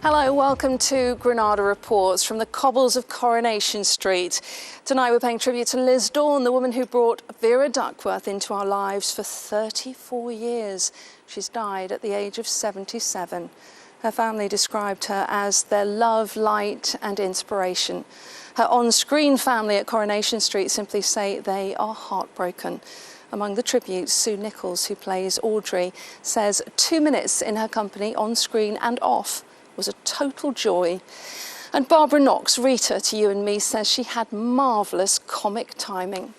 Hello, welcome to Granada Reports from the cobbles of Coronation Street. Tonight we're paying tribute to Liz Dawn, the woman who brought Vera Duckworth into our lives for 34 years. She's died at the age of 77. Her family described her as their love, light and inspiration. Her on-screen family at Coronation Street simply say they are heartbroken. Among the tributes, Sue Nichols, who plays Audrey, says 2 minutes in her company on screen and off was a total joy. And Barbara Knox, Rita to You and Me, says she had marvellous comic timing.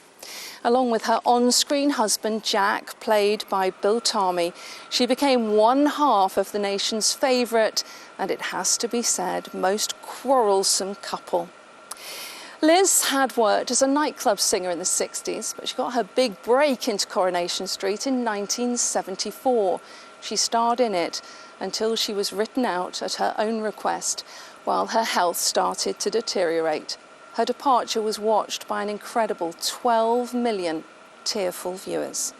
Along with her on-screen husband, Jack, played by Bill Tarmy, she became one half of the nation's favourite, and it has to be said, most quarrelsome couple. Liz had worked as a nightclub singer in the 60s, but she got her big break into Coronation Street in 1974. She starred in it until she was written out at her own request while her health started to deteriorate. Her departure was watched by an incredible 12 million tearful viewers.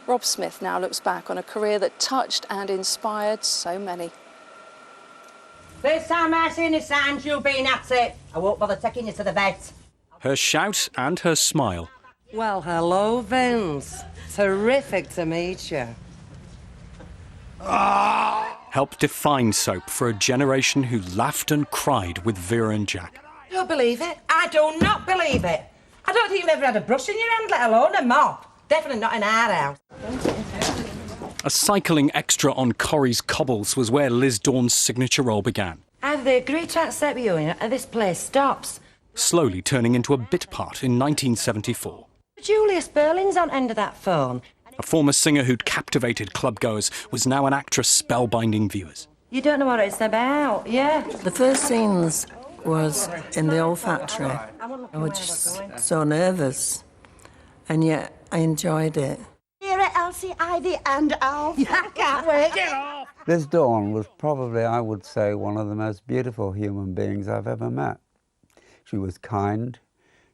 Rob Smith now looks back on a career that touched and inspired so many. First time I seen a sign, you've been at it. I won't bother taking you to the vet. Her shout and her smile. Well, hello, Vince. Terrific to meet you. Helped define soap for a generation who laughed and cried with Vera and Jack. I don't believe it. I do not believe it. I don't think you've ever had a brush in your hand, let alone a mop. Definitely not in our house. A cycling extra on Corrie's cobbles was where Liz Dawn's signature role began. Either they agree to accept you and this place stops. Slowly turning into a bit part in 1974. Julius Berlin's on end of that phone. A former singer who'd captivated clubgoers was now an actress spellbinding viewers. You don't know what it's about, yeah? The first scenes was in the old factory. I was just so nervous, and yet I enjoyed it. Vera, Elsie, Ivy and Alf. I can't wait. Get off! Liz Dawn was probably, I would say, one of the most beautiful human beings I've ever met. She was kind.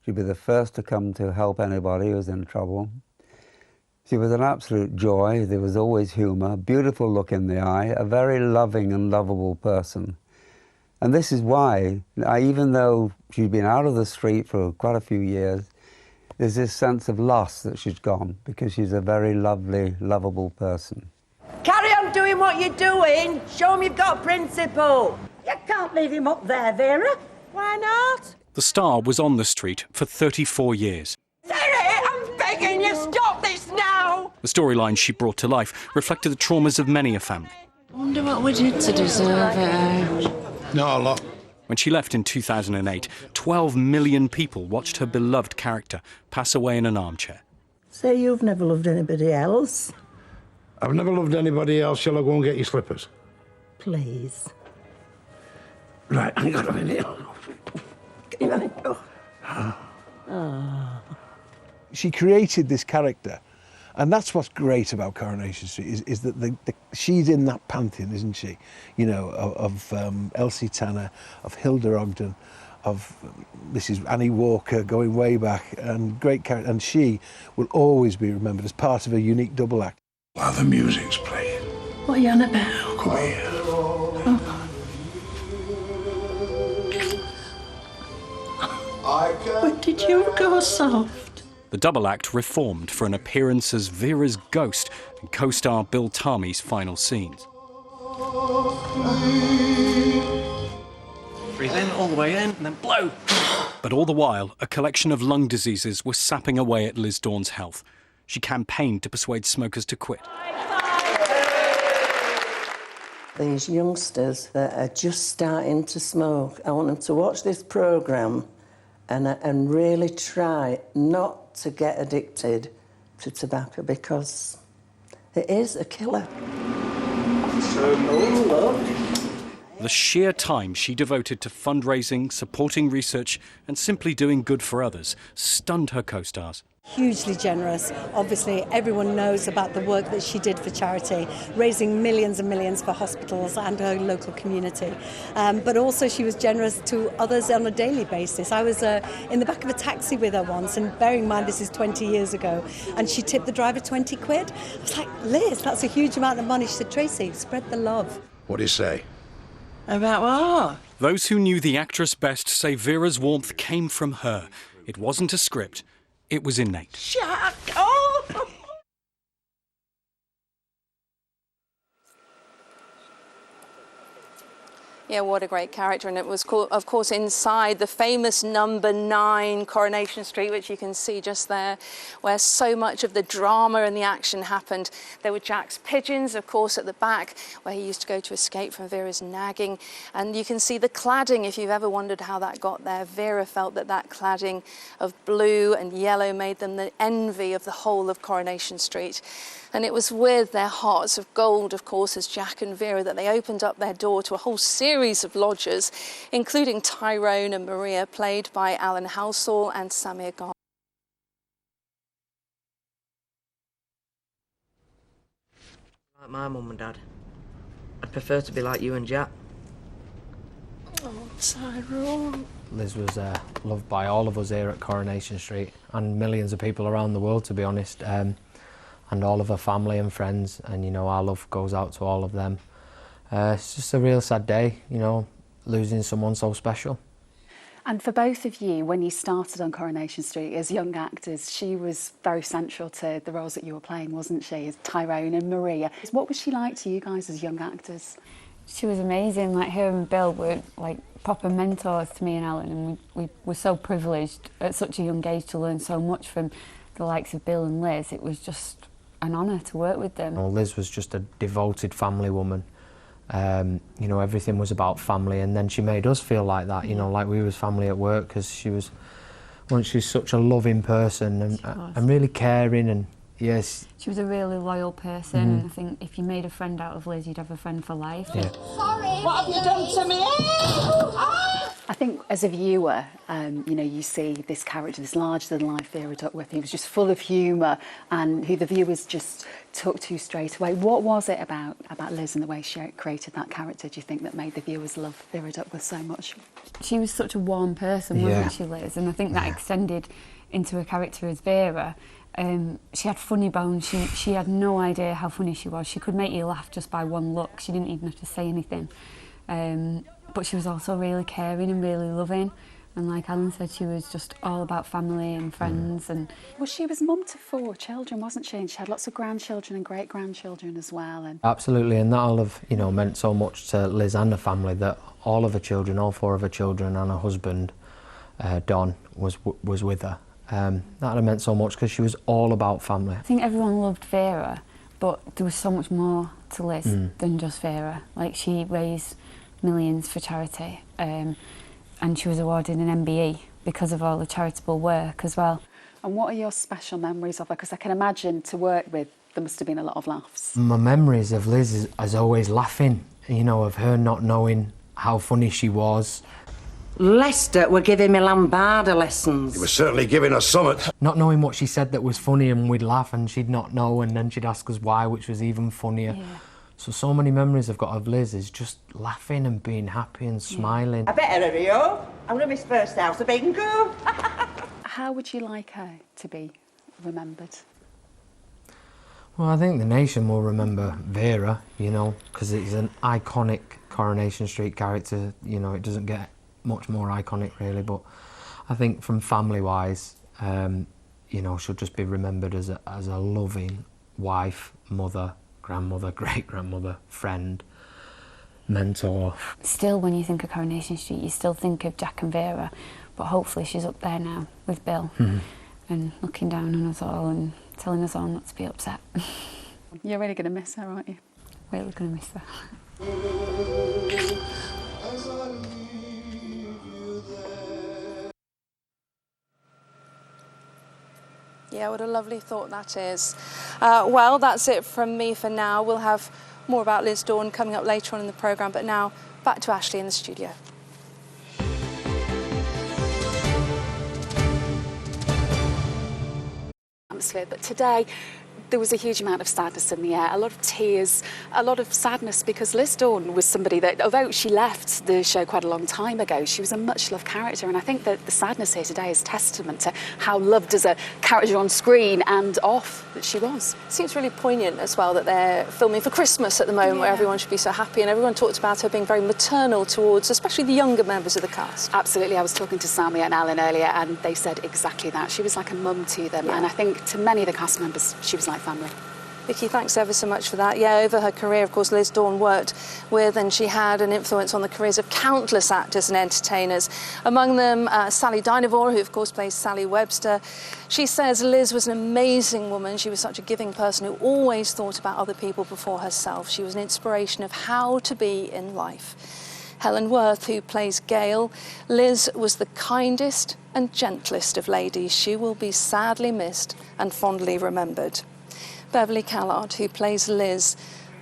She'd be the first to come to help anybody who was in trouble. She was an absolute joy. There was always humour, beautiful look in the eye, a very loving and lovable person. And this is why, even though she'd been out of the street for quite a few years, there's this sense of loss that she's gone, because she's a very lovely, lovable person. Carry on doing what you're doing. Show him you've got principle. You can't leave him up there, Vera. Why not? The star was on the street for 34 years. Sarah, I'm begging you, stop this now! The storyline she brought to life reflected the traumas of many a family. I wonder what we did to deserve it. Not a lot. When she left in 2008, 12 million people watched her beloved character pass away in an armchair. Say you've never loved anybody else. I've never loved anybody else. Shall I go and get your slippers? Please. Right, hang on a minute. She created this character, and that's what's great about Coronation Street, is that she's in that pantheon, isn't she? You know, of Elsie Tanner, of Hilda Ogden, of Mrs. Annie Walker, going way back, and great character, and she will always be remembered as part of a unique double act. While the music's playing. What are you on about? Come here. When did you go soft? The double act reformed for an appearance as Vera's ghost and co-star Bill Tarmy's final scenes. Breathe in, all the way in, and then blow. But all the while, a collection of lung diseases was sapping away at Liz Dawn's health. She campaigned to persuade smokers to quit. These youngsters that are just starting to smoke, I want them to watch this programme and really try not to get addicted to tobacco, because it is a killer. The sheer time she devoted to fundraising, supporting research and simply doing good for others stunned her co-stars. Hugely generous. Obviously, everyone knows about the work that she did for charity, raising millions and millions for hospitals and her local community. But also she was generous to others on a daily basis. I was in the back of a taxi with her once, and bearing in mind this is 20 years ago, and she tipped the driver 20 quid. I was like, Liz, that's a huge amount of money. She said, Tracy, spread the love. What do you say? About what? Those who knew the actress best say Vera's warmth came from her. It wasn't a script, it was innate. Shut up! Yeah, what a great character. And it was, of course, inside the famous number 9 Coronation Street, which you can see just there, where so much of the drama and the action happened. There were Jack's pigeons, of course, at the back, where he used to go to escape from Vera's nagging. And you can see the cladding, if you've ever wondered how that got there. Vera felt that that cladding of blue and yellow made them the envy of the whole of Coronation Street. And it was with their hearts of gold, of course, as Jack and Vera, that they opened up their door to a whole series of lodgers, including Tyrone and Maria, played by Alan Halsall and Samir Gar. Like my mum and dad. I'd prefer to be like you and Jack. Oh, Tyrone. Liz was loved by all of us here at Coronation Street and millions of people around the world, to be honest. And all of her family and friends, and you know, our love goes out to all of them. It's just a real sad day, you know, losing someone so special. And for both of you, when you started on Coronation Street as young actors, she was very central to the roles that you were playing, wasn't she, as Tyrone and Maria? What was she like to you guys as young actors? She was amazing. Like, her and Bill were like proper mentors to me and Ellen, and we were so privileged at such a young age to learn so much from the likes of Bill and Liz. It was just an honour to work with them. Well, Liz was just a devoted family woman. You know, everything was about family, and then she made us feel like that, you know, like we was family at work, because she was such a loving person and really caring, and yes. She was a really loyal person, and I think if you made a friend out of Liz, you'd have a friend for life. Yeah. Sorry, what have you done to me? I think as a viewer, you know, you see this character, this larger-than-life Vera Duckworth, who was just full of humour and who the viewers just took to straight away. What was it about Liz and the way she created that character, do you think, that made the viewers love Vera Duckworth so much? She was such a warm person, wasn't she, Liz? And I think that extended into her character as Vera. She had funny bones. She had no idea how funny she was. She could make you laugh just by one look. She didn't even have to say anything. But she was also really caring and really loving. And like Alan said, she was just all about family and friends. And well, she was mum to 4 children, wasn't she? And she had lots of grandchildren and great-grandchildren as well. And Absolutely, and that'll have, you know, meant so much to Liz and her family, that all of her children, all 4 of her children and her husband, Don, was with her. That have meant so much because she was all about family. I think everyone loved Vera, but there was so much more to Liz than just Vera. Like, she raised millions for charity, and she was awarded an MBE because of all the charitable work as well. And what are your special memories of her? Because I can imagine to work with, there must have been a lot of laughs. My memories of Liz is always laughing, you know, of her not knowing how funny she was. Lester were giving me lambada lessons. He was certainly giving us summit. Not knowing what she said that was funny, and we'd laugh and she'd not know, and then she'd ask us why, which was even funnier. Yeah. So many memories I've got of Liz is just laughing and being happy and smiling. I better hurry up. I'm going to miss first house of bingo. How would you like her to be remembered? Well, I think the nation will remember Vera, you know, because it's an iconic Coronation Street character. You know, it doesn't get much more iconic, really, but I think from family-wise, you know, she'll just be remembered as a loving wife, mother, grandmother, great-grandmother, friend, mentor. Still, when you think of Coronation Street, you still think of Jack and Vera, but hopefully she's up there now with Bill and looking down on us all and telling us all not to be upset. You're really going to miss her, aren't you? Really going to miss her. Yeah, what a lovely thought that is. Well, that's it from me for now. We'll have more about Liz Dawn coming up later on in the programme, but now back to Ashley in the studio. Atmosphere, but today, there was a huge amount of sadness in the air, a lot of tears, a lot of sadness, because Liz Dawn was somebody that, although she left the show quite a long time ago, she was a much-loved character, and I think that the sadness here today is testament to how loved as a character on screen and off that she was. Seems really poignant as well that they're filming for Christmas at the moment, where everyone should be so happy, and everyone talked about her being very maternal towards especially the younger members of the cast. Absolutely. I was talking to Sammy and Alan earlier, and they said exactly that. She was like a mum to them, and I think to many of the cast members she was like family. Vicky, thanks ever so much for that. Yeah, over her career, of course, Liz Dawn worked with, and she had an influence on the careers of countless actors and entertainers. Among them, Sally Dynevor, who of course plays Sally Webster. She says Liz was an amazing woman. She was such a giving person who always thought about other people before herself. She was an inspiration of how to be in life. Helen Worth, who plays Gail. Liz was the kindest and gentlest of ladies. She will be sadly missed and fondly remembered. Beverly Callard, who plays Liz.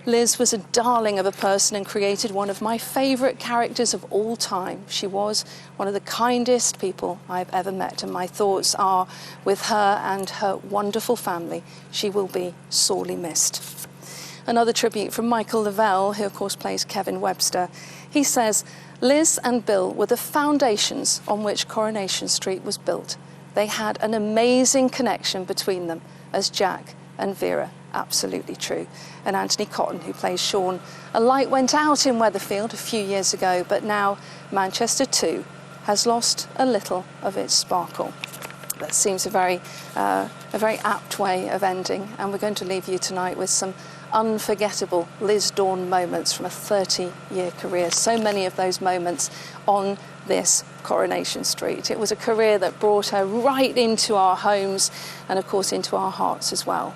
Liz was a darling of a person and created one of my favourite characters of all time. She was one of the kindest people I've ever met, and my thoughts are with her and her wonderful family. She will be sorely missed. Another tribute from Michael Lavelle, who of course plays Kevin Webster. He says, Liz and Bill were the foundations on which Coronation Street was built. They had an amazing connection between them as Jack and Vera. Absolutely true. And Anthony Cotton, who plays Sean. A light went out in Weatherfield a few years ago, but now Manchester too has lost a little of its sparkle. That seems a very apt way of ending, and we're going to leave you tonight with some unforgettable Liz Dawn moments from a 30-year career. So many of those moments on this Coronation Street. It was a career that brought her right into our homes and of course into our hearts as well.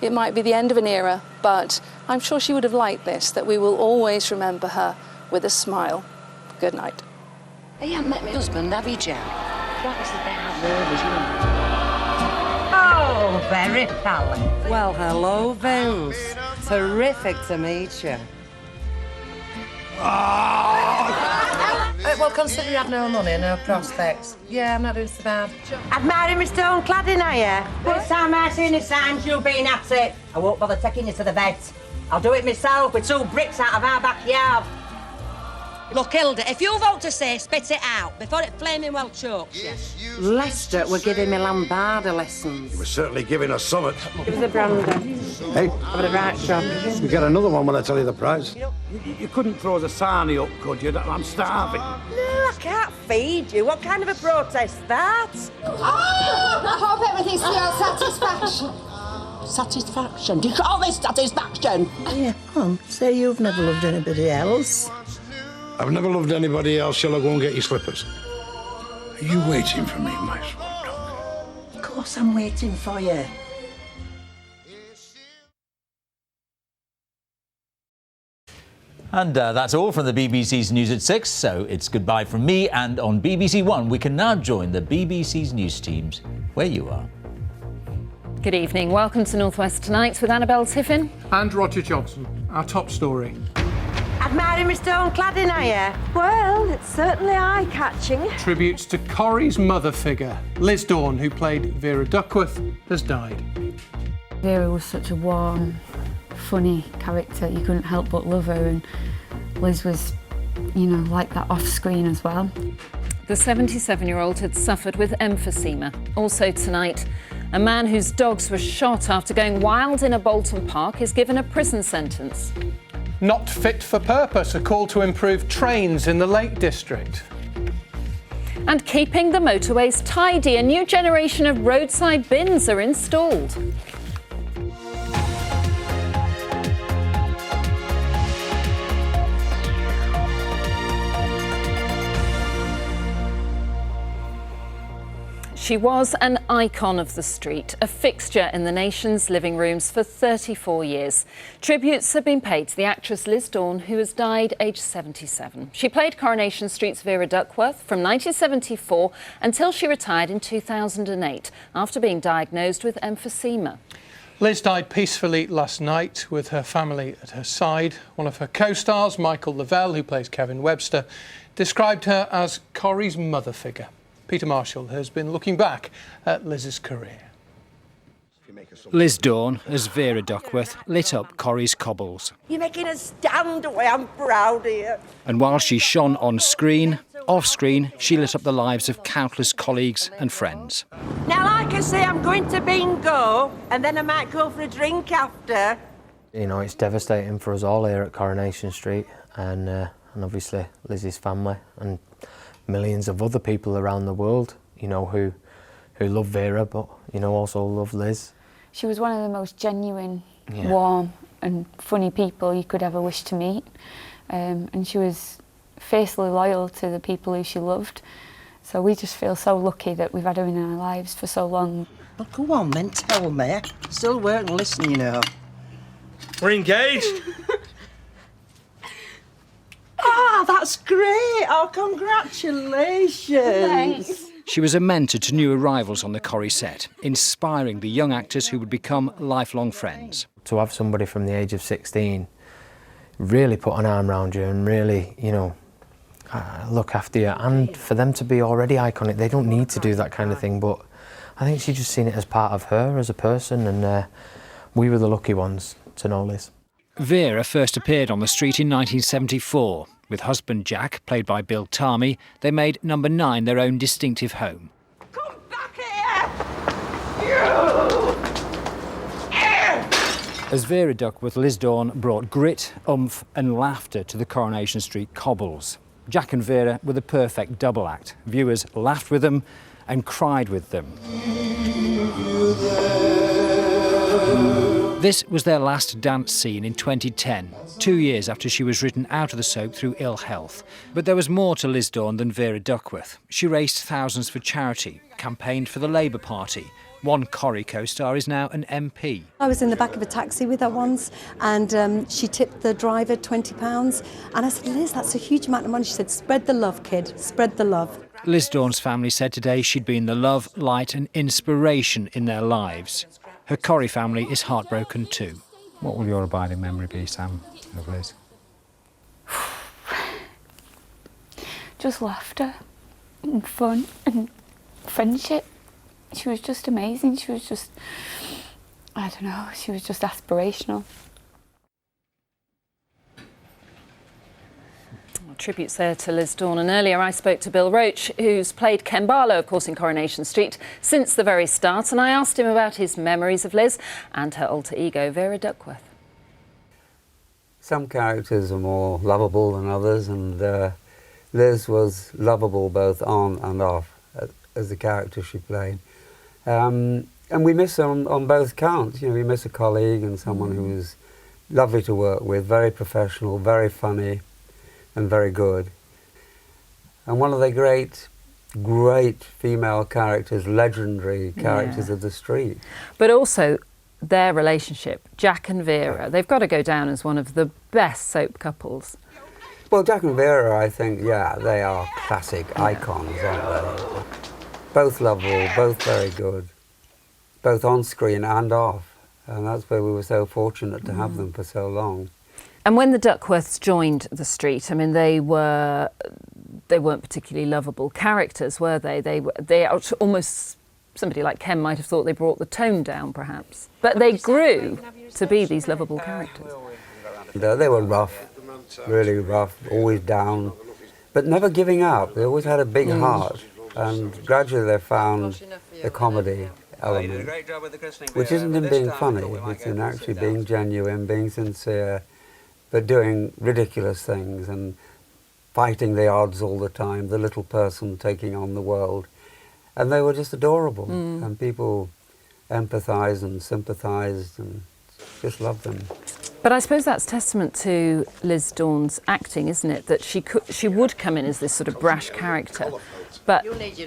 It might be the end of an era, but I'm sure she would have liked this, that we will always remember her with a smile. Good night. You haven't met my husband, have you, Jack? That was the bad word, Oh, very Sally. Well, hello, Vince. Terrific to meet you. Well, consider you had no money, no prospects. Yeah, I'm not doing so bad. I'd marry my stone cladding, are you? This time I see any signs you've been at it, I won't bother taking you to the vet. I'll do it myself with 2 bricks out of our backyard. Look, Hilda, if you vote to say, spit it out before it flaming well chokes you. Lester were giving me lambada lessons. You were certainly giving us summit. It was a brander. Hey? Over the right shop. You get another one when I tell you the price. You couldn't throw the sarnie up, could you? I'm starving. No, I can't feed you. What kind of a protest that? Oh, I hope everything's to your satisfaction. Satisfaction? Do you call this satisfaction? Yeah, come on, say you've never loved anybody else. I've never loved anybody else. Shall I go and get your slippers? Are you waiting for me, my swan dog? Of course I'm waiting for you. And that's all from the BBC's News at 6, so it's goodbye from me. And on BBC One, we can now join the BBC's news teams where you are. Good evening. Welcome to North West Tonight with Annabelle Tiffin. And Roger Johnson. Our top story. I'd marry my stone cladding, are you? Well, it's certainly eye-catching. Tributes to Corrie's mother figure. Liz Dawn, who played Vera Duckworth, has died. Vera was such a warm, funny character. You couldn't help but love her, and Liz was, you know, like that off-screen as well. The 77-year-old had suffered with emphysema. Also tonight, a man whose dogs were shot after going wild in a Bolton park is given a prison sentence. Not fit for purpose, a call to improve trains in the Lake District. And keeping the motorways tidy, a new generation of roadside bins are installed. She was an icon of the street, a fixture in the nation's living rooms for 34 years. Tributes have been paid to the actress Liz Dawn, who has died aged 77. She played Coronation Street's Vera Duckworth from 1974 until she retired in 2008 after being diagnosed with emphysema. Liz died peacefully last night with her family at her side. One of her co-stars, Michael Lavelle, who plays Kevin Webster, described her as Corrie's mother figure. Peter Marshall has been looking back at Liz's career. Liz Dawn, as Vera Duckworth, lit up Corrie's cobbles. You're making a stand away. I'm proud of you. And while she shone on screen, off-screen, she lit up the lives of countless colleagues and friends. Now, like I say, I'm going to bingo, and then I might go for a drink after. You know, it's devastating for us all here at Coronation Street, and obviously Lizzie's family and millions of other people around the world, you know, who love Vera, but, you know, also love Liz. She was one of the most genuine, warm and funny people you could ever wish to meet. And she was fiercely loyal to the people who she loved. So we just feel so lucky that we've had her in our lives for so long. Well, go on then, tell me. Still work and listen, you know. We're engaged. Ah, that's great. Oh, congratulations. Thanks. She was a mentor to new arrivals on the Corrie set, inspiring the young actors who would become lifelong friends. To have somebody from the age of 16 really put an arm around you and really, you know, look after you, and for them to be already iconic, they don't need to do that kind of thing, but I think she just seen it as part of her as a person, and we were the lucky ones to know Liz. Vera first appeared on the street in 1974. With husband Jack, played by Bill Tarmy, they made number 9 their own distinctive home. Come back here! As Vera Duckworth, Liz Dawn brought grit, oomph and laughter to the Coronation Street cobbles. Jack and Vera were the perfect double act. Viewers laughed with them and cried with them. This was their last dance scene in 2010, 2 years after she was written out of the soap through ill health. But there was more to Liz Dawn than Vera Duckworth. She raised thousands for charity, campaigned for the Labour Party. One Corrie co-star is now an MP. I was in the back of a taxi with her once, and she tipped the driver £20. And I said, Liz, that's a huge amount of money. She said, spread the love, kid, spread the love. Liz Dawn's family said today she'd been the love, light and inspiration in their lives. Her Corrie family is heartbroken too. What will your abiding memory be, Sam, of Liz? Just laughter and fun and friendship. She was just amazing. She was just, I don't know, she was just aspirational. Tributes there to Liz Dawn, and earlier I spoke to Bill Roach, who's played Ken Barlow, of course, in Coronation Street since the very start, and I asked him about his memories of Liz and her alter ego, Vera Duckworth. Some characters are more lovable than others, and Liz was lovable both on and off as the character she played. And we miss her on both counts. You know, we miss a colleague and someone who was lovely to work with, very professional, very funny, and very good. And one of the great female characters, legendary characters of the street. But also their relationship, Jack and Vera, they've got to go down as one of the best soap couples. Well, Jack and Vera, I think, yeah, they are classic icons, aren't they? Both lovable, both very good, both on screen and off. And that's where we were so fortunate to have them for so long. And when the Duckworths joined the street, I mean, they weren't particularly lovable characters, were they? They almost, somebody like Ken might have thought they brought the tone down, perhaps. But they grew to be these lovable characters. They were rough, really rough, always down, but never giving up. They always had a big heart, and gradually they found the comedy element, which isn't in being funny, it's in actually being genuine, being sincere, but doing ridiculous things and fighting the odds all the time, the little person taking on the world. And they were just adorable, and people empathised and sympathised and just loved them. But I suppose that's testament to Liz Dawn's acting, isn't it? That she would come in as this sort of brash character, but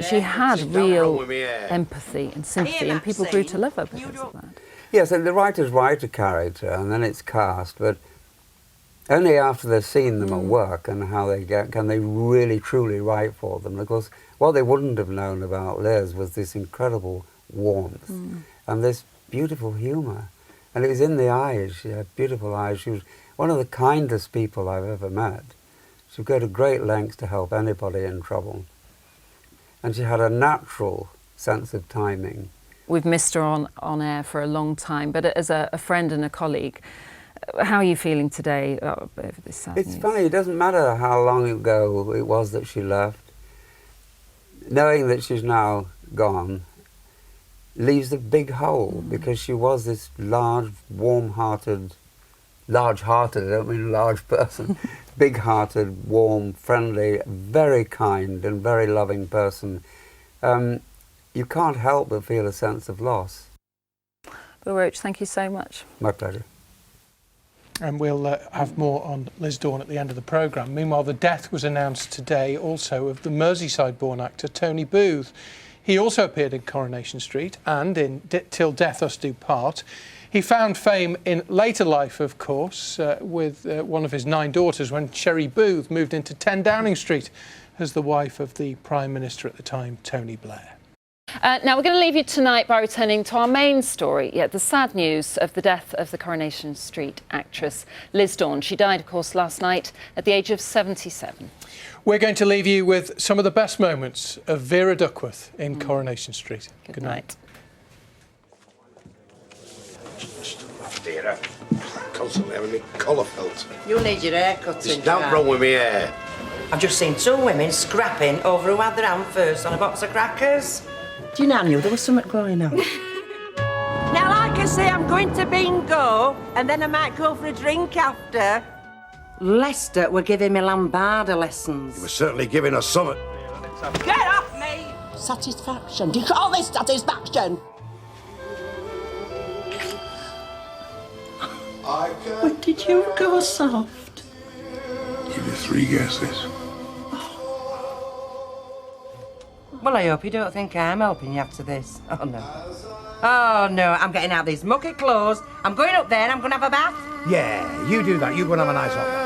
she had real empathy and sympathy, and people grew to love her because of that. Yes, and the writers write a character and then it's cast, but only after they've seen them at work and how they can they really truly write for them. And of course, what they wouldn't have known about Liz was this incredible warmth and this beautiful humour. And it was in the eyes. She had beautiful eyes. She was one of the kindest people I've ever met. She would go to great lengths to help anybody in trouble. And she had a natural sense of timing. We've missed her on air for a long time, but as a friend and a colleague, how are you feeling today over this sad It's news? funny, it doesn't matter how long ago it was that she left. Knowing that she's now gone leaves a big hole, because she was this large, warm-hearted, large-hearted, I don't mean large person, big-hearted, warm, friendly, very kind and very loving person. You can't help but feel a sense of loss. Bill Roach, thank you so much. My pleasure. And we'll have more on Liz Dawn at the end of the programme. Meanwhile, the death was announced today also of the Merseyside-born actor Tony Booth. He also appeared in Coronation Street and in Till Death Us Do Part. He found fame in later life, of course, with one of his 9 daughters when Sherry Booth moved into 10 Downing Street as the wife of the Prime Minister at the time, Tony Blair. Now, we're going to leave you tonight by returning to our main story, the sad news of the death of the Coronation Street actress Liz Dawn. She died, of course, last night at the age of 77. We're going to leave you with some of the best moments of Vera Duckworth in Coronation Street. Good night. Vera, constantly having me collar felt. You'll need your hair cut. There's nothing wrong with me hair. I've just seen 2 women scrapping over who had their hand first on a box of crackers. Do you know, I knew there was something going on? Now, like I say, I'm going to bingo, and then I might go for a drink after. Lester were giving me lambada lessons. You were certainly giving us something. Get off me! Satisfaction. Do you call this satisfaction? When did you go soft? Give you 3 guesses. Well, I hope you don't think I'm helping you after this. Oh, no. Oh, no, I'm getting out these mucky clothes. I'm going up there and I'm going to have a bath. Yeah, you do that. You go and have a nice hot bath.